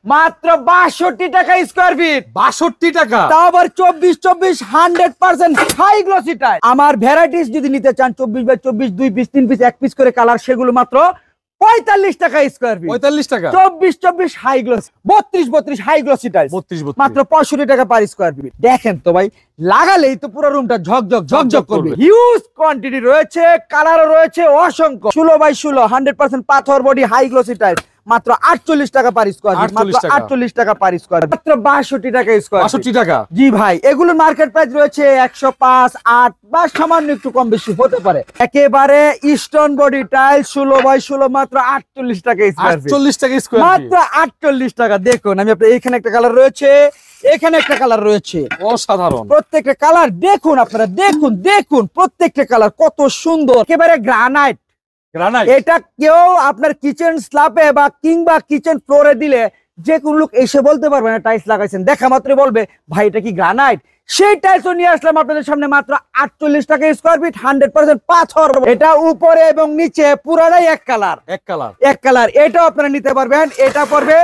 মাত্র ৬২ টাকা square fit. ৬২ টাকা, তাও আবার ২৪ 100% হাই গ্লসি টাইল। আমার ভ্যারাইটিস যদি নিতে চান ২৪x২৪ 2 পিস 3 পিস 1 পিস করে কালার, সেগুলো মাত্র ৪৫ টাকা স্কয়ার ফিট। ৪৫ টাকা, ২৪ high gloss, 32 high glossy tile ৩২ মাত্র ৬৫ টাকা পার স্কয়ার ফিট। দেখেন তো ভাই, লাগালেই তো পুরো রুমটা ঝকঝক ঝকঝক করবে। হিউজ কোয়ান্টিটি রয়েছে, কালারও রয়েছে অসংখ্য। ১৬x১৬ 100% পাথর বডি হাই গ্লসি টাইল মাত্র ৪৮ টাকা পার স্কয়ার ফিট। মাত্র ৪৮ টাকা পার স্কয়ার ফিট, মাত্র ৬২ টাকা স্কয়ার ফিট। ৬২ টাকা। জি ভাই, এগুলোর মার্কেট প্রাইস রয়েছে ১০৫, ৮ বা সামান্য একটু কম বেশি হতে পারে। একেবারে স্টোন বডি টাইল ১৬x১৬ মাত্র ৪৮ টাকা স্কয়ার ফিট। ৪৮ টাকা স্কয়ার ফিট, মাত্র ৪৮ টাকা। দেখুন আমি আপনার এখানে একটা কালার রয়েছে, এখানে একটা কালার রয়েছে, অসাধারণ। প্রত্যেকটা কালার দেখুন, আপনারা দেখুন দেখুন প্রত্যেকটা কালার কত সুন্দর। একেবারে গ্রানাইট। গ্রানাইট, এটা কেউ আপনার কিচেন স্ল্যাবে বা কিংবা কিচেন ফ্লোরে দিলে যে কোন লোক এসে বলতে পারবে না টাইলস লাগাইছেন, দেখা মাত্রই বলবে ভাই এটা কি গ্রানাইট। সেই টাইলসও নিয়ে আসলাম আপনাদের সামনে মাত্র ৪৮ টাকা স্কয়ার ফিট, 100% পাথর। এটা উপরে এবং নিচে পুরাটাই এক কালার, এক কালার। এটাও আপনারা নিতে পারবেন। এটা পড়বে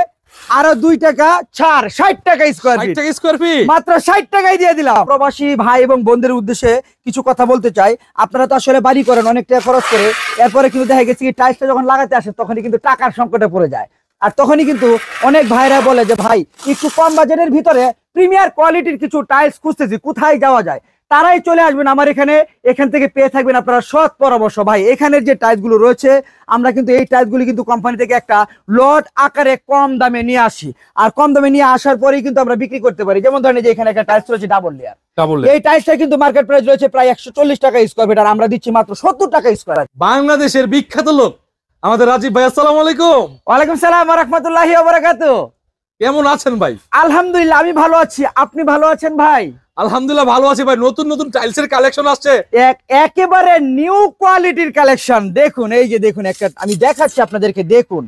আরো 2 টাকা ছাড়, ৬০ টাকা স্কয়ার ফিট। মাত্র ৬০ টাকায় দিয়ে দিলাম। প্রবাসী ভাই এবং বোনদের উদ্দেশ্যে কিছু কথা বলতে চাই। আপনারা তো আসলে বাড়ি করেন অনেক টাকা খরচ করে, এরপরে কিন্তু দেখা গেছে কি টাইলসটা যখন লাগাতে আসে তখনই কিন্তু টাকার সংকটে পড়ে যায়। আর তখনই কিন্তু অনেক ভাইরা বলে যে ভাই একটু কম বাজেটের ভিতরে প্রিমিয়ার কোয়ালিটির কিছু টাইলস খুঁজতেছি, কোথায় যাওয়া যায়। তারাই চলে আসবেন আমার এখানে, এখান থেকে পেয়ে থাকবেন আপনারা সৎ পরামর্শ। ভাই এখানের যে টাইলস গুলো রয়েছে, আমরা কিন্তু এই টাইলস গুলি কিন্তু কোম্পানি থেকে একটা লট আকারে কম দামে নিয়ে আসি, আর কম দামে নিয়ে আসার পরেই কিন্তু আমরা বিক্রি করতে পারি। যেমন ধরেন যে এখানে একটা টাইলস রয়েছে ডাবল লেয়ার, এই টাইলসটা কিন্তু মার্কেট প্রাইস রয়েছে প্রায় ১৪০ টাকা স্কয়ার ফিট, আর আমরা দিচ্ছি মাত্র ৭০ টাকা স্কয়ার। বাংলাদেশের বিখ্যাত লোক আমাদের রাজীব ভাই, আসসালামু আলাইকুম। ওয়ালাইকুম সালাম ওয়া রাহমাতুল্লাহি ওয়া বারাকাতুহু। কেমন আছেন ভাই? আলহামদুলিল্লাহ আমি ভালো আছি, আপনি ভালো আছেন ভাই? আলহামদুলিল্লাহ ভালো আছি ভাই। নতুন নতুন টাইলসের কালেকশন আসছে, একেবারে নিউ কোয়ালিটির কালেকশন। দেখুন এই যে দেখুন, একটা আমি দেখাচ্ছি আপনাদেরকে, দেখুন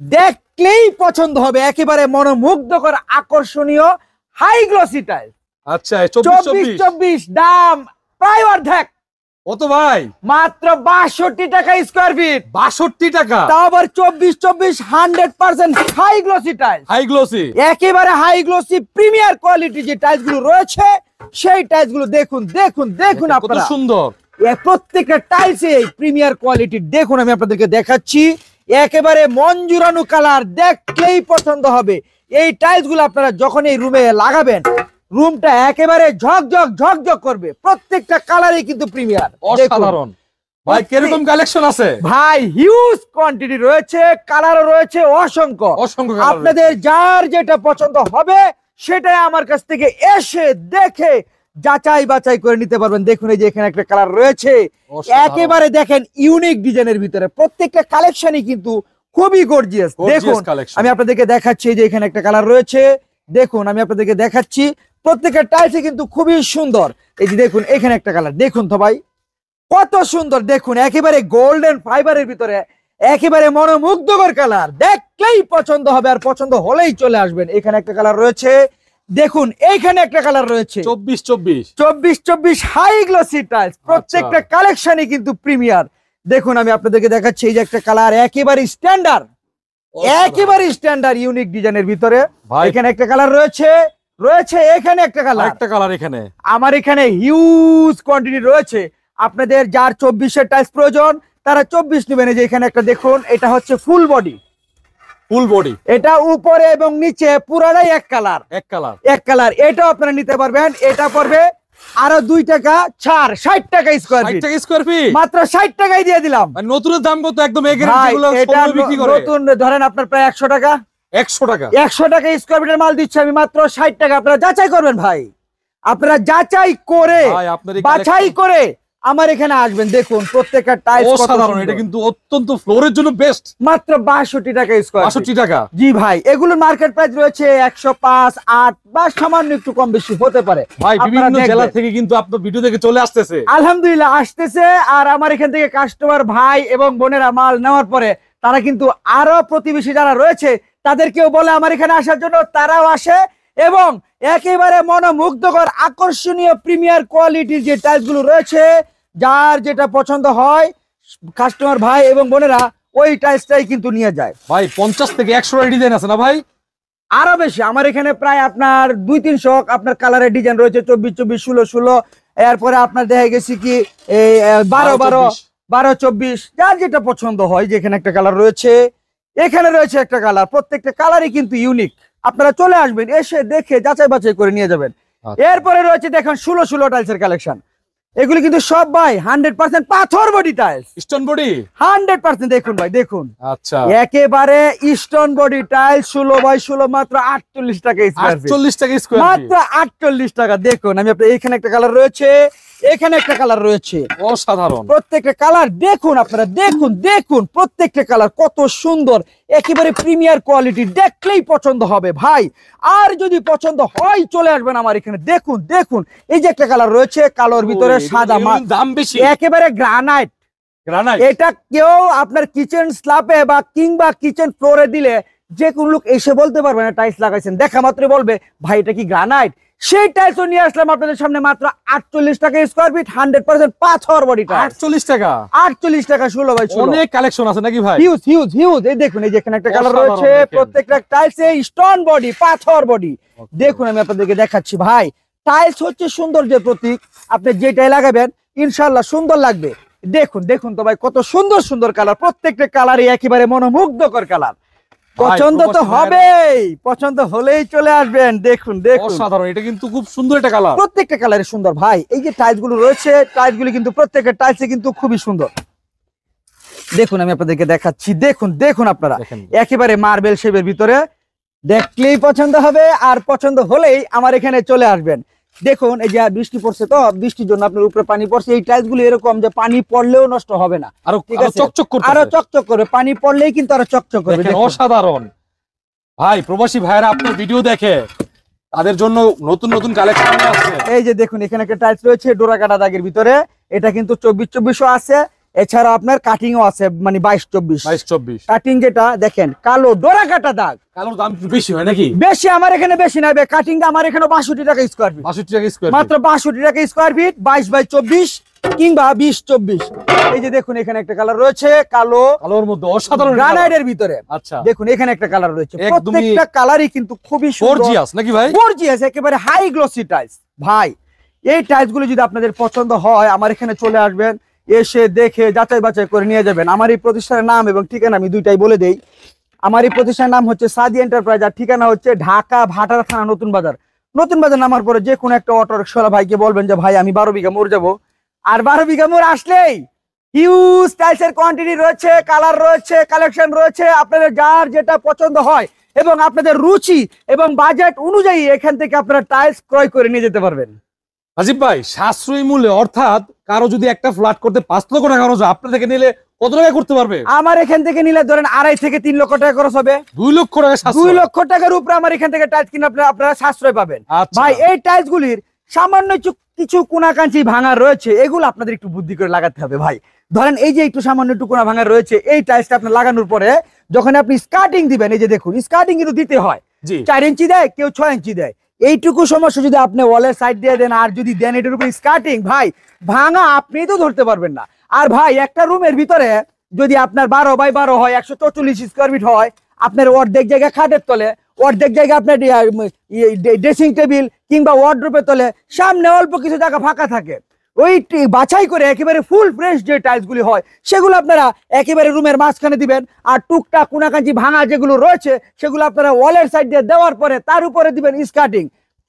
দেখলেই পছন্দ হবে। একেবারে মনোমুগ্ধকর আকর্ষণীয় হাই গ্লসি টাইল। আচ্ছা ২৪ দাম প্রায় অর্ধেক। কত ভাই? মাত্র ৬২ টাকা স্কয়ার ফিট। ৬২ টাকা, তাও আবার ২৪ 100% high glossy tile. High glossy, একেবারে হাই গ্লসি প্রিমিয়ার কোয়ালিটি যে টাইলস গুলো রয়েছে, সেই টাইলস গুলো দেখুন দেখুন দেখুন কত আপনারা। সুন্দর প্রত্যেকটা টাইলসে প্রিমিয়ার কোয়ালিটি। দেখুন আমি আপনাদেরকে দেখাচ্ছি, একেবারে মন জুড়ানো কালার, দেখলেই পছন্দ হবে। এই টাইলস গুলো আপনারা যখন এই রুমে লাগাবেন, রুমটা একেবারে ঝকঝক ঝকঝক করবে। প্রত্যেকটা কালারই কিন্তু প্রিমিয়ার, অসাধারণ। ভাই কিরকম কালেকশন আছে? ভাই হিউজ কোয়ান্টিটি রয়েছে, কালারও রয়েছে অসংখ্য। আপনাদের যার যেটা পছন্দ হবে সেটাই আমার কাছ থেকে এসে দেখে যাচাই বাছাই করে নিতে পারবেন। দেখুন এই যে এখানে একটা কালার রয়েছে, একেবারে দেখেন ইউনিক ডিজাইনের ভিতরে। প্রত্যেকটা কালেকশনই কিন্তু খুবই গর্জিয়াস। দেখুন আমি আপনাদেরকে দেখাচ্ছি, যে এখানে একটা কালার রয়েছে, দেখুন আমি আপনাদেরকে দেখাচ্ছি। প্রত্যেকটা টাইলসই কিন্তু খুবই সুন্দর। এই যে দেখুন এখানে একটা কালার, দেখুন তো ভাই কত সুন্দর। দেখুন একেবারে গোল্ডেন ফাইবারের ভিতরে, একেবারে মনোমুগ্ধকর কালার, দেখলেই পছন্দ হবে, আর পছন্দ হলেই চলে আসবেন। এখানে একটা কালার রয়েছে, দেখুন এইখানে একটা কালার রয়েছে ২৪ হাই গ্লসি টাইলস। প্রত্যেকটা কালেকশনই কিন্তু প্রিমিয়ার। দেখুন আমি আপনাদেরকে দেখাচ্ছি, এই যে একটা কালার একেবারে স্ট্যান্ডার্ড, একেবারে স্ট্যান্ডার্ড ইউনিক ডিজাইনের ভিতরে। এখানে একটা কালার রয়েছে, এখানে একটা কালার, এখানে আমার এখানে হিউজ কোয়ান্টিটি রয়েছে। আপনাদের যার ২৪-এর টাইলস প্রয়োজন তারা ২৪ নেবেন। যে এখানে একটা দেখুন, এটা হচ্ছে ফুল বডি, এটা উপরে এবং নিচে পুরাটাই এক কালার, এক কালার। এটাও আপনারা নিতে পারবেন। এটা পড়বে আরো ২ টাকা ছাড়, ৬০ টাকা স্কয়ার ফিট। মাত্র ৬০ টাকায় দিয়ে দিলাম। নতুনের দাম কত? একদম নতুন ধরেন আপনার প্রায় ১০০ টাকা, ১০০ টাকা স্কয়ার ফিটের মাল দিচ্ছি আমি মাত্র ৬০ টাকা। আপনারা যাচাই করবেন ভাই, আপনারা যাচাই করে বাছাই করে আমার এখানে আসবেন। দেখুন প্রত্যেকটা টাইলস অসাধারণ, এটা কিন্তু অত্যন্ত ফ্লোরের জন্য বেস্ট। মাত্র ৬২ টাকা স্কয়ার, ৬২ টাকা। জি ভাই, এগুলোর মার্কেট প্রাইস রয়েছে ১০৫, ৮ বা সামান্য একটু কম বেশি হতে পারে। ভাই বিভিন্ন জেলা থেকে কিন্তু আপনার ভিডিও দেখে চলে আসতেছে, আলহামদুলিল্লাহ আসতেছে। আর আমার এখান থেকে কাস্টমার ভাই এবং বোনেরা মাল নেওয়ার পরে তারা কিন্তু আরো প্রতিবেশী যারা রয়েছে তাদেরকেও বলে আমার এখানে আসার জন্য, তারাও আসে। এবং একেবারে মনোমুগ্ধকর আকর্ষণীয় প্রিমিয়ার কোয়ালিটির যে টাইলস গুলো রয়েছে, যার যেটা পছন্দ হয় কাস্টমার ভাই এবং বোনেরা ওই টাইলসটাই কিন্তু নিয়ে যায়। ভাই ৫০ থেকে ১০০ ডিজাইন আছে না ভাই? আরো বেশি। আমার এখানে প্রায় আপনার 200-300 আপনার কালারের ডিজাইন রয়েছে, 24-24, 16-16, এরপরে আপনার দেখা গেছে কি এই 12-12, 12-24, যার যেটা পছন্দ হয়। যেখানে একটা কালার রয়েছে, এখানে রয়েছে একটা কালার, প্রত্যেকটা কালারই কিন্তু ইউনিক। আপনারা চলে আসবেন, এসে দেখে যাচাই বাছাই করে নিয়ে যাবেন। এরপরে রয়েছে দেখেন 16-16 টাইলসের কালেকশন। এগুলি কিন্তু সব ভাই 100% পাথর বডি টাইলস, স্টোন বডি 100%। দেখুন ভাই, দেখুন, আচ্ছা একেবারে স্টোন বডি টাইলস, 16x16, মাত্র 48 টাকা স্কয়ার ফিট, 48 টাকা স্কয়ার ফিট, মাত্র 48 টাকা। দেখুন, আমি আপনার এখানে একটা কালার রয়েছে, এখানে একটা কালার রয়েছে, অসাধারণ। প্রত্যেকটা কালার দেখুন, আপনারা দেখুন, দেখুন প্রত্যেকটা কালার কত সুন্দর, একেবারে প্রিমিয়ার কোয়ালিটি, দেখলেই পছন্দ হবে ভাই। আর যদি পছন্দ হয় চলে আসবেন আমার এখানে। দেখুন, দেখুন, এই যে একটা কালার রয়েছে কালোর ভিতরে সাদা, দাম বেশি, একেবারে গ্রানাইট। গ্রানাইট এটা কেউ আপনার কিচেন স্ল্যাবে বা কিংবা কিচেন ফ্লোরে দিলে যে কোন লোক এসে বলতে পারবে না টাইলস লাগাইছেন, দেখা মাত্রই বলবে ভাই এটা কি গ্রানাইট। সেই টাইলসও নিয়ে আসলাম আপনাদের সামনে মাত্র 48 টাকা স্কয়ার ফিট, 100% পাথর বডি টাইলস। 48 টাকা, 48 টাকা 16x16। অনেক কালেকশন আছে নাকি ভাই? Huge huge huge. এই দেখুন, এই যে এখানে একটা কালার অসাধারণ রয়েছে, দেখেন। প্রত্যেকটা টাইলসে স্টোন বডি, পাথর বডি। দেখুন, আমি আপনাদেরকে দেখাচ্ছি ভাই, টাইলস হচ্ছে সৌন্দর্যের প্রতীক। আপনি যেটাই লাগাবেন ইনশাআল্লাহ সুন্দর লাগবে। দেখুন, দেখুন তো ভাই, কত সুন্দর সুন্দর কালার, প্রত্যেকটা কালারই একেবারে মনোমুগ্ধকর কালার। পছন্দ তো হবেই, পছন্দ হলেই চলে আসবেন। দেখুন, দেখুন, অসাধারণ, এটা কিন্তু খুব সুন্দর একটা কালার, প্রত্যেকটা কালারে সুন্দর ভাই। এই যে টাইলস গুলো রয়েছে, টাইলস গুলো কিন্তু প্রত্যেকটা টাইলসে কিন্তু খুবই সুন্দর। দেখুন, আমি আপনাদেরকে দেখাচ্ছি, দেখুন, দেখুন, আপনারা একেবারে মার্বেল শেপের ভিতরে, দেখলেই পছন্দ হবে। আর পছন্দ হলেই আমার এখানে চলে আসবেন। দেখুন, এই যে বৃষ্টি পড়ছে, তো বৃষ্টির জন্য আপনার উপরে পানি পড়ছে। এই টাইলস গুলো এরকম যে পানি পড়লেও নষ্ট হবে না, আরো ঠিক আছে, চকচক করবে, আরো চকচক করবে, পানি পড়লেই কিন্তু আরো চকচক করবে। দেখেন, অসাধারণ ভাই। প্রবাসী ভাইরা আপনার ভিডিও দেখে তাদের জন্য নতুন নতুন কালেকশন আসছে। এই যে দেখুন, এখানে একটা টাইলস রয়েছে ডোরা কাটা দাগের ভিতরে, এটা কিন্তু 24-24 আছে। এছাড়া আপনার কাটিংও আছে, মানে 22-24 কাটিং। যেটা দেখেন কালো ডোরা কাটা দাগ, কালোর দাম একটু বেশি হয় নাকি? বেশি, আমার এখানে বেশি না, কাটিং আমার এখানে 62 টাকা স্কয়ার ফিট, 62 টাকা স্কয়ার, মাত্র 62 টাকা স্কয়ার ফিট, 22x24 কিংবা 20x24। এই যে দেখুন, এখানে একটা কালার রয়েছে কালো, কালোর মধ্যে অসাধারণ গ্রানাইটের ভিতরে। আচ্ছা, দেখুন, এখানে একটা কালার রয়েছে, একদমই প্রত্যেকটা কালারই কিন্তু খুবই গর্জিয়াস নাকি ভাই? গর্জিয়াস, একেবারে হাই গ্লসি টাইলস ভাই। এই টাইলস গুলো যদি আপনাদের পছন্দ হয় আমার এখানে চলে আসবেন, এসে দেখে যাচাই বাছাই করে নিয়ে যাবেন। আমার এই প্রতিষ্ঠানের নাম এবং ঠিকানা আমি দুইটাই বলে দেই। আমার এই প্রতিষ্ঠানের নাম হচ্ছে সাদি এন্টারপ্রাইজ, আর ঠিকানা হচ্ছে ঢাকা ভাটারা থানা, নতুন বাজার। নতুন বাজার নামার পরে যে কোনো একটা অটো রিকশাওয়ালা ভাইকে বলবেন যে ভাই আমি 12 বিঘা মোড় যাবো, আর 12 বিঘা মোড় আসলেই হিউজ টাইলসের কোয়ান্টিটি রয়েছে, কালার রয়েছে, কালেকশন রয়েছে। আপনাদের যার যেটা পছন্দ হয় এবং আপনাদের রুচি এবং বাজেট অনুযায়ী এখান থেকে আপনারা টাইলস ক্রয় করে নিয়ে যেতে পারবেন। রাজীব ভাই, সাশ্রয়ী মূল্যে, অর্থাৎ কারো যদি একটা ফ্ল্যাট করতে 5 লক্ষ টাকা খরচ হয়, আপনার থেকে নিলে কত টাকা করতে পারবে? আমার এখান থেকে নিলে ধরেন 2.5 থেকে 3 লক্ষ টাকা খরচ হবে। 2 লক্ষ টাকা সাশ্রয়, 2 লক্ষ টাকার উপরে আমার এখান থেকে টাইলস কিনে আপনারা সাশ্রয় পাবেন। আচ্ছা। ভাই, এই টাইলস গুলির সামান্য কিছু কোনাকাঞ্চি ভাঙা রয়েছে, এগুলো আপনাদের একটু বুদ্ধি করে লাগাতে হবে ভাই। ধরেন এই যে একটু সামান্য একটু কোনা ভাঙা রয়েছে, এই টাইলসটা আপনার লাগানোর পরে যখন আপনি স্কার্টিং দিবেন, এই যে দেখুন স্কার্টিং কিন্তু দিতে হয়, 4 ইঞ্চি দেয়, কেউ 6 ইঞ্চি দেয়। এইটুকু সমস্যা যদি আপনি ওয়ালের সাইড দিয়ে দেন আর যদি দেন এটার উপরে স্কার্টিং, ভাই ভাঙা আপনি তো ধরতে পারবেন না। আর ভাই, একটা রুমের ভিতরে যদি আপনার 12x12 হয়, 144 স্কয়ার ফিট হয়, আপনার অর্ধেক জায়গা খাটের তলে, অর্ধেক জায়গা আপনার ড্রেসিং টেবিল কিংবা ওয়ার্ডরোবের তলে, সামনে অল্প কিছু জায়গা ফাঁকা থাকে। ওই বাছাই করে একেবারে ফুল ফ্রেশ যে টাইলস গুলি হয় সেগুলো আপনারা একেবারে রুমের মাঝখানে দিবেন। আর টুকটাক কোনাকাঞ্চি ভাঙা যেগুলো রয়েছে সেগুলো আপনারা ওয়ালের সাইড দিয়ে দেওয়ার পরে তার উপরে দিবেন স্কার্টিং।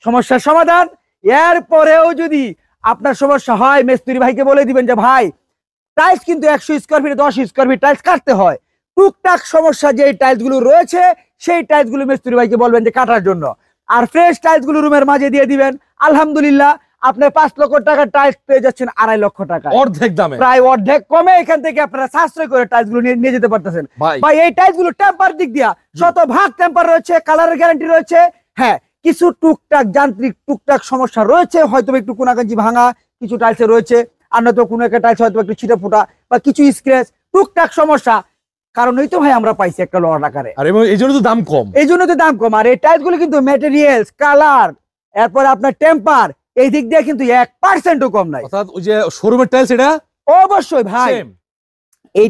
সমস্যার সমাধান। এরপরেও যদি আপনার সমস্যা হয়, মিস্ত্রি ভাইকে বলে দিবেন যে ভাই টাইলস কিন্তু 100 স্কয়ার ফিটে 10 স্কয়ার ফিট টাইলস কাটতে হয়। টুকটাক সমস্যা যে টাইলস গুলো রয়েছে সেই টাইলস গুলো মিস্ত্রি ভাইকে বলবেন যে কাটার জন্য। আর ফ্রেশ টাইলস গুলো রুমের মাঝে দিয়ে দিবেন। আলহামদুলিল্লাহ, আপনার 5 লক্ষ টাকার টাইলস পেয়ে যাচ্ছেন 2.5 লক্ষ টাকা, অর্ধেক দামে, প্রায় অর্ধেক কমে। এখান থেকে আপনারা সাশ্রয় করে টাইলস গুলো নিয়ে যেতে পারতেছেন ভাই। এই টাইলস গুলো টেম্পার দিক দিয়া শতভাগ টেম্পার রয়েছে, কালারের গ্যারান্টি রয়েছে। হ্যাঁ, কিছু টুকটাক যান্ত্রিক টুকটাক সমস্যা রয়েছে, হয়তো একটু কোনাকাঞ্চি ভাঙা কিছু টাইলসে রয়েছে, আর নয়তো কোনো একটা টাইলস হয়তো একটু ছিটা ফুটা বা কিছু স্ক্র্যাচ, টুকটাক সমস্যা। কারণ ওই তো ভাই আমরা পাইছি একটা লট আকারে, আর এই জন্য তো দাম কম, এই জন্য তো দাম কম। আর এই টাইলস গুলো কিন্তু ম্যাটেরিয়ালস, কালার, এরপরে আপনার টেম্পার, এই দিক দিয়ে কিন্তু 1%ও কম নাই। অর্থাৎ ওই যে শোরুমের টাইলস, এটা অবশ্যই ভাই এই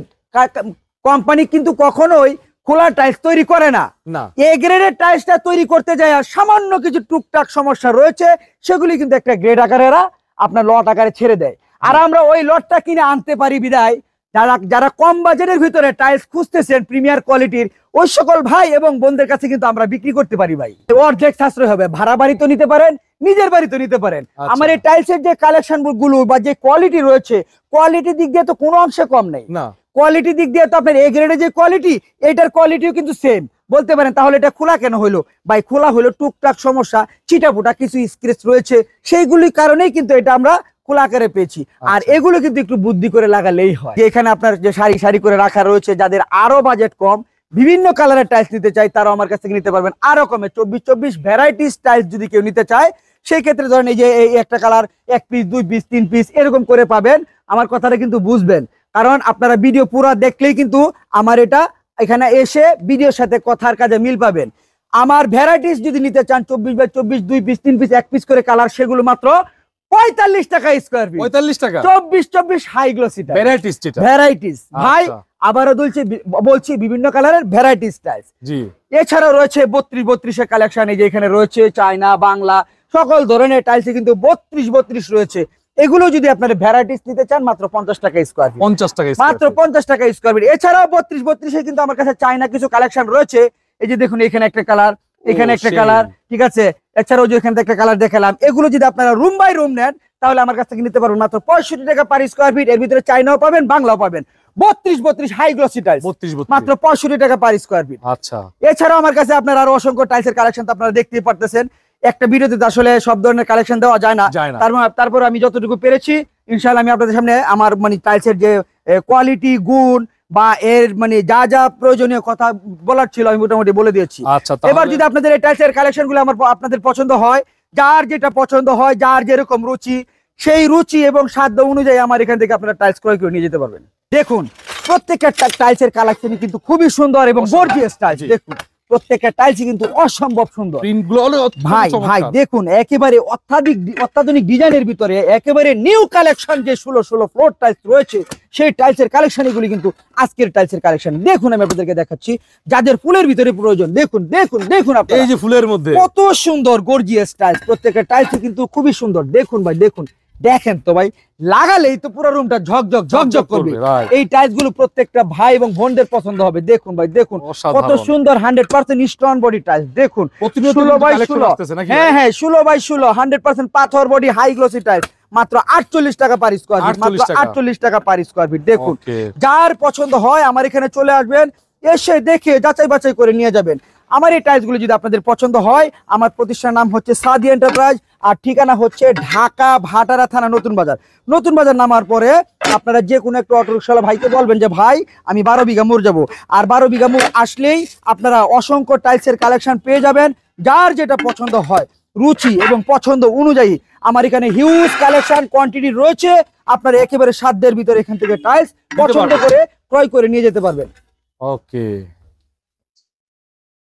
কোম্পানি কিন্তু কখনোই খোলা টাইলস তৈরি করে না। না এ গ্রেডের টাইলসটা তৈরি করতে যায় আর সামান্য কিছু টুকটাক সমস্যা রয়েছে, সেগুলি কিন্তু একটা গ্রেড আকারে এরা আপনার লট আকারে ছেড়ে দেয়। আর আমরা ওই লটটা কিনে আনতে পারি বিদায় যারা কম বাজেটের ভিতরে টাইলস খুঁজতেছেন প্রিমিয়ার কোয়ালিটির, ওই সকল ভাই এবং বোনদের কাছে কিন্তু আমরা বিক্রি করতে পারি ভাই। অর্ধেক সাশ্রয় হবে, ভাড়া বাড়ি তো নিতে পারেন, নিজের বাড়ি তো নিতে পারেন। আচ্ছা। আমার এই টাইলসের যে কালেকশন গুলো বা যে কোয়ালিটি রয়েছে, কোয়ালিটির দিক দিয়ে তো কোনো অংশে কম নেই। না কোয়ালিটির দিক দিয়ে তো আপনার এ গ্রেডের যে কোয়ালিটি, এটার কোয়ালিটিও কিন্তু সেম। বলতে পারেন তাহলে এটা খোলা কেন হইলো? ভাই খোলা হলো টুকটাক সমস্যা, চিটাপুটা কিছু স্ক্র্যাচ রয়েছে, সেইগুলির কারণেই কিন্তু এটা আমরা খোলা আকারে পেয়েছি। আর এগুলো কিন্তু একটু বুদ্ধি করে লাগালেই হয়। এখানে আপনার যে সারি সারি করে রাখা রয়েছে, যাদের আরো বাজেট কম, বিভিন্ন কালারের টাইলস নিতে চাই, তারাও আমার কাছ থেকে নিতে পারবেন আরো কমে। 24 ভ্যারাইটিস টাইলস যদি কেউ নিতে চায়, সেই ক্ষেত্রে ধরেন এই যে এই একটা কালার 1 পিস 2 পিস 3 পিস এরকম করে পাবেন। আমার কথাটা কিন্তু বুঝবেন, কারণ আপনারা ভিডিও পুরো দেখলেই কিন্তু আমার এটা এখানে এসে ভিডিওর সাথে কথার কাজে মিল পাবেন। আমার ভ্যারাইটিস যদি নিতে চান 24 2 পিস 3 পিস 1 পিস করে কালার, সেগুলো মাত্র 45 টাকা স্কয়ার ফিট। 45 টাকা 24 হাই গ্লসি ভ্যারাইটিস যেটা ভ্যারাইটিস ভাই। আচ্ছা। আবারও বলছি বিভিন্ন কালারের ভ্যারাইটিস টাইলস। জি এছাড়াও রয়েছে 32 এর কালেকশন। এই যে এখানে রয়েছে চায়না, বাংলা, সকল ধরনের টাইলস কিন্তু 32 রয়েছে। এগুলো যদি আপনারা ভ্যারাইটিস নিতে চান মাত্র 50 টাকা স্কয়ার ফিট, 50 টাকা মাত্র 50 টাকা স্কয়ার ফিট। এছাড়াও 32 কিন্তু আমার কাছে চায়না কিছু কালেকশন রয়েছে। এই যে দেখুন, এখানে একটা কালার, এখানে একটা কালার, ঠিক আছে। এছাড়াও যে এখানে একটা কালার দেখালাম, এগুলো যদি আপনারা রুম বাই রুম নেন তাহলে আমার কাছ থেকে নিতে পারবেন মাত্র 65 টাকা পার স্কয়ার ফিট। এর ভিতরে চায়নাও পাবেন, বাংলাও পাবেন। 32 হাই গ্লসি টাইলস 32 মাত্র 65 টাকা পার স্কয়ার ফিট। আচ্ছা। এছাড়াও আমার কাছে আপনার আরো অসংখ্য টাইলসের কালেকশন তো আপনারা দেখতেই পারতেছেন। একটা ভিডিওতে আসলে সব ধরনের কালেকশন দেওয়া যায় না, তারপর আমি যতটুকু পেরেছি ইনশাআল্লাহ আমি আপনাদের সামনে আমার মানে টাইলসের যে কোয়ালিটি, গুণ বা এর মানে যা যা প্রয়োজনীয় কথা বলার ছিল আমি মোটামুটি বলে দিয়েছি। আচ্ছা, এবার যদি আপনাদের এই টাইলসের কালেকশন গুলো আপনাদের পছন্দ হয়, যার যেটা পছন্দ হয়, যার যেরকম রুচি, সেই রুচি এবং সাধ্য অনুযায়ী আমার এখান থেকে আপনারা টাইলস ক্রয় করে নিয়ে যেতে পারবেন। দেখুন প্রত্যেকটা টাইলসের কালেকশন কিন্তু খুবই সুন্দর এবং গর্জিয়াস টাইলস। দেখুন প্রত্যেকটা টাইলস কিন্তু অসম্ভব সুন্দর ভাই। দেখুন একেবারে অত্যাধুনিক ডিজাইনের ভিতরে একেবারে নিউ কালেকশন যে 16 ফ্লোর টাইলস রয়েছে, সেই টাইলসের কালেকশন এগুলি কিন্তু আজকের টাইলসের কালেকশন। দেখুন আমি আপনাদেরকে দেখাচ্ছি, যাদের ফুলের ভিতরে প্রয়োজন, দেখুন দেখুন দেখুন আপনারা, এই যে ফুলের মধ্যে কত সুন্দর গর্জিয়াস টাইলস। প্রত্যেকটা টাইলস কিন্তু খুবই সুন্দর। দেখুন ভাই, দেখুন, দেখেন তো ভাই, লাগালেই তো পুরো রুমটা ঝকঝক করবে। এই টাইলস গুলো প্রত্যেকটা ভাই এবং বোনদের পছন্দ হবে। দেখুন ভাই, দেখুন কত সুন্দর 100% স্টোন বডি টাইলস। দেখুন 16x16, হ্যাঁ 16x16 100% পাথর বডি হাই গ্লসি টাইলস মাত্র 48 টাকা পার স্কয়ার ফিট, মাত্র 48 টাকা পার স্কয়ার ফিট। দেখুন যার পছন্দ হয় আমার এখানে চলে আসবেন, এসে দেখে যাচাই বাছাই করে নিয়ে যাবেন। আমার এই টাইলস গুলো যদি আপনাদের পছন্দ হয়, আমার প্রতিষ্ঠানের নাম হচ্ছে সাদি এন্টারপ্রাইজ, আর ঠিকানা হচ্ছে ঢাকা ভাটারা থানা নতুন বাজার নামার পরে আপনারা যে কোনো একটা অটো রিকশাওয়ালা ভাইকে বলবেন যে ভাই আমি 12 বিঘা মোড় যাবো। আর 12 বিঘা মোড় আসলেই আপনারা অসংখ্য টাইলসের কালেকশন পেয়ে যাবেন। যার যেটা পছন্দ হয়, রুচি এবং পছন্দ অনুযায়ী আমার এখানে হিউজ কালেকশন কোয়ান্টিটি রয়েছে। আপনারা একেবারে সাধ্যের ভিতরে এখান থেকে টাইলস পছন্দ করে ক্রয় করে নিয়ে যেতে পারবেন। Okay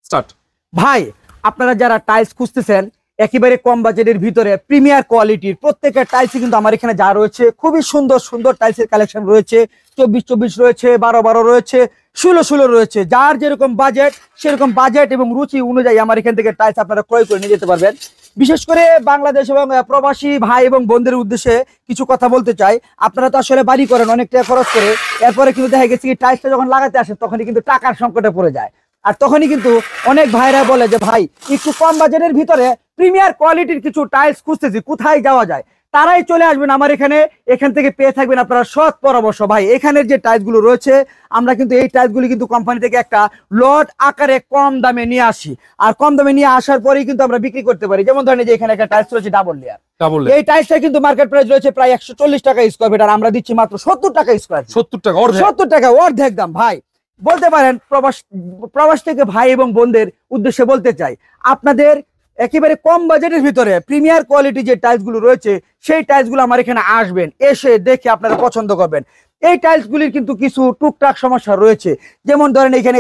start. ভাই আপনারা যারা টাইলস খুঁজতেছেন একেবারে কম বাজেটের ভিতরে প্রিমিয়ার কোয়ালিটির, প্রত্যেকটা টাইলস কিন্তু আমার এখানে যা রয়েছে খুবই সুন্দর সুন্দর টাইলসের কালেকশন রয়েছে। 24 রয়েছে, 12 রয়েছে, 16 রয়েছে। যার যেরকম বাজেট সেরকম বাজেট এবং রুচি অনুযায়ী আমার এখান থেকে টাইলস আপনারা ক্রয় করে নিয়ে যেতে পারবেন। বিশেষ করে বাংলাদেশ এবং প্রবাসী ভাই এবং বোনদের উদ্দেশ্যে কিছু কথা বলতে চাই। আপনারা তো আসলে বাড়ি করেন অনেক টাকা খরচ করে, এরপরে কিন্তু দেখা গেছে কি টাইলসটা যখন লাগাতে আসেন তখনই কিন্তু টাকার সংকটে পড়ে যায়। আর তখনই কিন্তু অনেক ভাইরা বলে যে ভাই একটু কম বাজেটের ভিতরে প্রিমিয়ার কোয়ালিটির কিছু টাইলস খুঁজতেছি, কোথায় যাওয়া যায়? তারাই চলে আসবেন আমার এখানে, এখান থেকে পেয়ে থাকবেন আপনারা সৎ পরামর্শ। ভাই এখানের যে টাইলস গুলো রয়েছে, আমরা কিন্তু এই টাইলস গুলি কিন্তু কোম্পানি থেকে একটা লট আকারে কম দামে নিয়ে আসি, আর কম দামে নিয়ে আসার পরেই কিন্তু আমরা বিক্রি করতে পারি। যেমন ধরেন যে এখানে একটা টাইলস রয়েছে ডাবল লেয়ার, এই টাইলসটা কিন্তু মার্কেট প্রাইস রয়েছে প্রায় 140 টাকা স্কয়ার ফিট, আর আমরা দিচ্ছি মাত্র 70 টাকা স্কয়ার ফিট। 70 টাকা অর্ধেক দাম। ভাই বলতে পারেন প্রবাস থেকে ভাই এবং বোনদের উদ্দেশ্যে বলতে চাই, আপনাদের একেবারে কম বাজেটের ভিতরে প্রিমিয়ার কোয়ালিটি যে টাইলস গুলো রয়েছে, সেই টাইলস গুলো আমার এখানে আসবেন, এসে দেখে আপনারা পছন্দ করবেন। এই টাইলস গুলির কিন্তু কিছু টুকটাক সমস্যা রয়েছে, যেমন ধরেন এখানে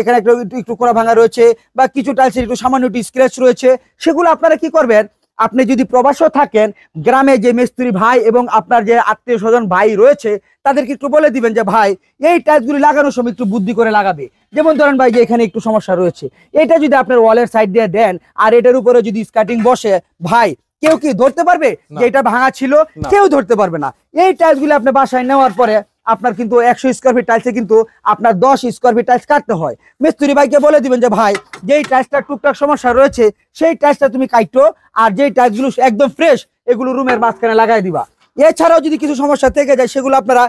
একটু কোড়া ভাঙা রয়েছে, বা কিছু টাইলসের একটু সামান্য একটু স্ক্র্যাচ রয়েছে। সেগুলো আপনারা কি করবেন, আপনি যদি প্রবাসও থাকেন, গ্রামে যে মিস্ত্রি ভাই এবং আপনার যে আত্মীয় স্বজন ভাই রয়েছে তাদেরকে একটু বলে দিবেন যে ভাই এই টাইলসগুলি লাগানোর সময় একটু বুদ্ধি করে লাগাবে, যেমন ধরেন ভাই যে এখানে একটু সমস্যা রয়েছে, এটা যদি আপনার ওয়ালের সাইড দিয়ে দেন আর এটার উপরে যদি স্কার্টিং বসে, ভাই কেউ কি ধরতে পারবে না। যে এটা ভাঙা ছিল? না। কেউ ধরতে পারবে না। এই টাইলস গুলো আপনি বাসায় নেওয়ার পরে আপনার কিন্তু 100 স্কোয়ার ফিট টাইলসে কিন্তু আপনার 10 স্কোয়ার ফিট টাইলস কাটতে হয়। মিস্ত্রি ভাইকে বলে দিবেন যে ভাই যেই টাইলসটা টুকটাক সমস্যা রয়েছে সেই টাইলসটা তুমি কাটো, আর যেই টাইলস গুলো একদম ফ্রেশ এগুলো রুমের মাঝখানে লাগাই দিবা। এছাড়াও যদি কিছু সমস্যা থেকে যায় সেগুলো আপনারা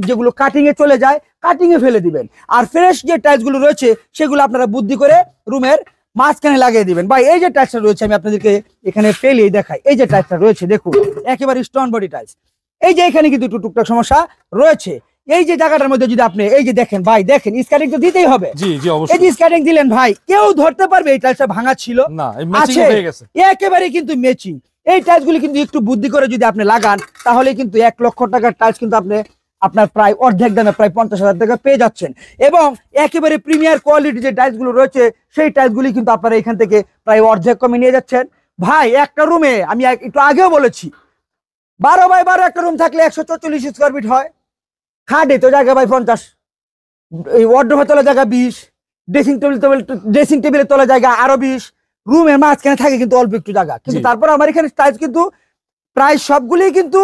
যেগুলো কাটিং এ চলে যায় কাটিং এ ফেলে দিবেন, আর ফ্রেশ যে টাইলস গুলো রয়েছে সেগুলো আপনারা বুদ্ধি করে রুমের মাঝখানে লাগিয়ে দিবেন। ভাই এই যে টাইলসটা রয়েছে আমি আপনাদেরকে এখানে ফেলিয়ে দেখাই। এই যে টাইলসটা রয়েছে দেখুন, একেবারে স্টোন বডি টাইলস। এই যে এখানে কিন্তু একটু টুকটাক সমস্যা রয়েছে। এই যে জায়গাটার মধ্যে যদি আপনি এই যে দেখেন, ভাই দেখেন স্কার্টিং তো দিতেই হবে। জি জি এই অবশ্যই। যে স্কার্টিং দিলেন ভাই, কেউ ধরতে পারবে এই টাইলসটা ভাঙা ছিল? না, এই ম্যাচিং আছে, হয়ে গেছে। একেবারে কিন্তু ম্যাচিং। এই টাইলস গুলি কিন্তু একটু বুদ্ধি করে যদি আপনি লাগান তাহলে কিন্তু 1 লক্ষ টাকার টাইলস কিন্তু আপনি আপনার প্রায় অর্ধেক দামে প্রায় 50,000 টাকা পেয়ে যাচ্ছেন। এবং একেবারে প্রিমিয়ার কোয়ালিটি যে টাইলস গুলো রয়েছে সেই টাইলস গুলি কিন্তু আপনারা এখান থেকে প্রায় অর্ধেক কমে নিয়ে যাচ্ছেন। ভাই একটা রুমে আমি একটু আগেও বলেছি 12x12 একটা রুম থাকলে 144 স্কোয়ার ফিট হয়। খাটে তো জায়গা ভাই 50, এই ওয়ার্ডরোবের তলা জায়গা 20, ড্রেসিং টেবিলের তলা জায়গা আরো 20, রুমের মাঝখানে থাকে কিন্তু অল্প একটু জায়গা, কিন্তু জি। তারপর আমার এখানে টাইলস কিন্তু প্রায় সবগুলি কিন্তু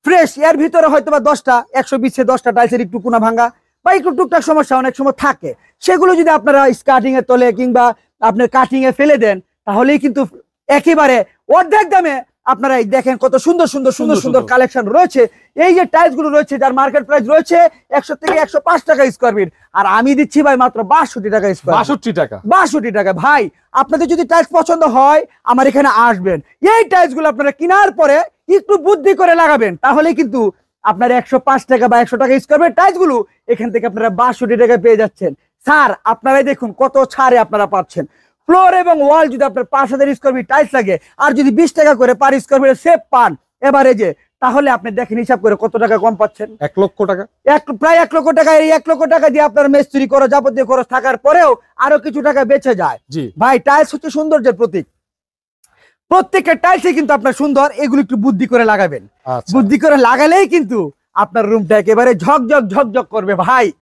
ফ্রেশ। এর ভিতরে হয়তো বা 10টা 120 10টা টাইলসের একটু কোনা ভাঙা বা একটু টুকটাক সমস্যা অনেক সময় থাকে, সেগুলো যদি আপনারা স্কার্টিং এর তলে কিংবা আপনার কাটিং এ ফেলে দেন তাহলেই কিন্তু একেবারে অর্ধেক দামে আপনারা এই দেখেন কত সুন্দর সুন্দর সুন্দর সুন্দর সুন্দর সুন্দর। কালেকশন রয়েছে। এই যে টাইলস গুলো রয়েছে যার মার্কেট প্রাইস রয়েছে 100 থেকে 105 টাকা স্কোয়ার ফিট, আর আমি দিচ্ছি ভাই মাত্র 62 টাকা স্কোয়ার। 62 টাকা। 62 টাকা। ভাই আপনাদের যদি টাইলস পছন্দ হয় আমার এখানে আসবেন, এই টাইলস গুলো আপনারা কেনার পরে একটু বুদ্ধি করে লাগাবেন তাহলে কিন্তু আপনার 105 টাকা বা 100 টাকা স্কোয়ার ফিট টাইলস গুলো এখান থেকে আপনারা 62 টাকা পেয়ে যাচ্ছেন। স্যার আপনারাই দেখুন কত ছাড়ে আপনারা পাচ্ছেন। ফ্লোর এবং ওয়াল যদি আপনার 5000 স্কোয়ার ফিট টাইলস লাগে আর যদি 20 টাকা করে পার স্কোয়ার ফিট সেভ পান এভারেজে, তাহলে আপনি দেখেন হিসাব করে কত টাকা কম পাচ্ছেন। 1 লক্ষ টাকা। প্রায় 1 লক্ষ টাকা। এই 1 লক্ষ টাকা দিয়ে আপনার মিস্ত্রি খরচ যাবতীয় খরচ থাকার পরেও আরো কিছু টাকা বেঁচে যায়। জি। ভাই টাইলস হচ্ছে সৌন্দর্যের প্রতীক, প্রত্যেকটা টাইলসে কিন্তু আপনার সুন্দর, এগুলো একটু বুদ্ধি করে লাগাবেন। আচ্ছা। বুদ্ধি করে লাগালেই কিন্তু আপনার রুমটা একেবারে ঝকঝক ঝকঝক করবে ভাই।